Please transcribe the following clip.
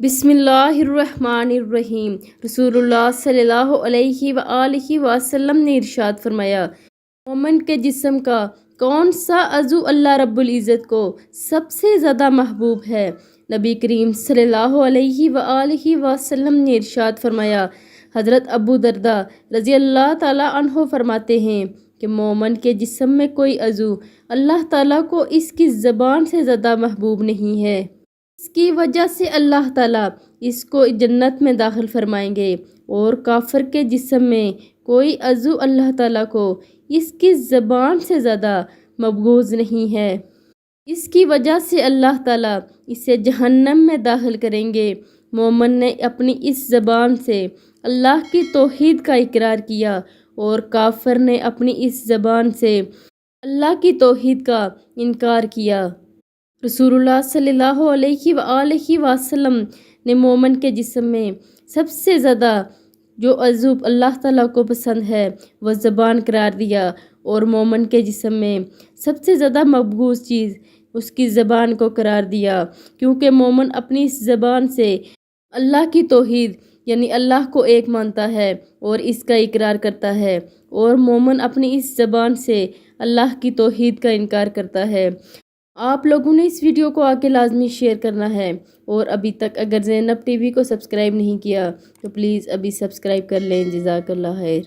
بسم اللہ الرحمن الرحیم۔ رسول اللہ صلی اللہ علیہ وآلہ وسلم نے ارشاد فرمایا، مومن کے جسم کا کون سا عضو اللہ رب العزت کو سب سے زیادہ محبوب ہے؟ نبی کریم صلی اللہ علیہ وآلہ وسلم نے ارشاد فرمایا۔ حضرت ابو درداء رضی اللہ تعالیٰ عنہ فرماتے ہیں کہ مومن کے جسم میں کوئی عضو اللہ تعالیٰ کو اس کی زبان سے زیادہ محبوب نہیں ہے۔ اس کی وجہ سے اللہ تعالیٰ اس کو جنت میں داخل فرمائیں گے، اور کافر کے جسم میں کوئی عضو اللہ تعالیٰ کو اس کی زبان سے زیادہ مبغوض نہیں ہے۔ اس کی وجہ سے اللہ تعالیٰ اسے جہنم میں داخل کریں گے۔ مومن نے اپنی اس زبان سے اللہ کی توحید کا اقرار کیا، اور کافر نے اپنی اس زبان سے اللہ کی توحید کا انکار کیا۔ رسول اللہ صلی اللہ علیہ وآلہ وسلم نے مومن کے جسم میں سب سے زیادہ جو عضو اللہ تعالیٰ کو پسند ہے وہ زبان قرار دیا، اور مومن کے جسم میں سب سے زیادہ مبغوض چیز اس کی زبان کو قرار دیا، کیونکہ مومن اپنی اس زبان سے اللہ کی توحید یعنی اللہ کو ایک مانتا ہے اور اس کا اقرار کرتا ہے، اور مومن اپنی اس زبان سے اللہ کی توحید کا انکار کرتا ہے۔ آپ لوگوں نے اس ویڈیو کو آگے لازمی شیئر کرنا ہے، اور ابھی تک اگر زینب ٹی وی کو سبسکرائب نہیں کیا تو پلیز ابھی سبسکرائب کر لیں۔ جزاک اللہ خیر۔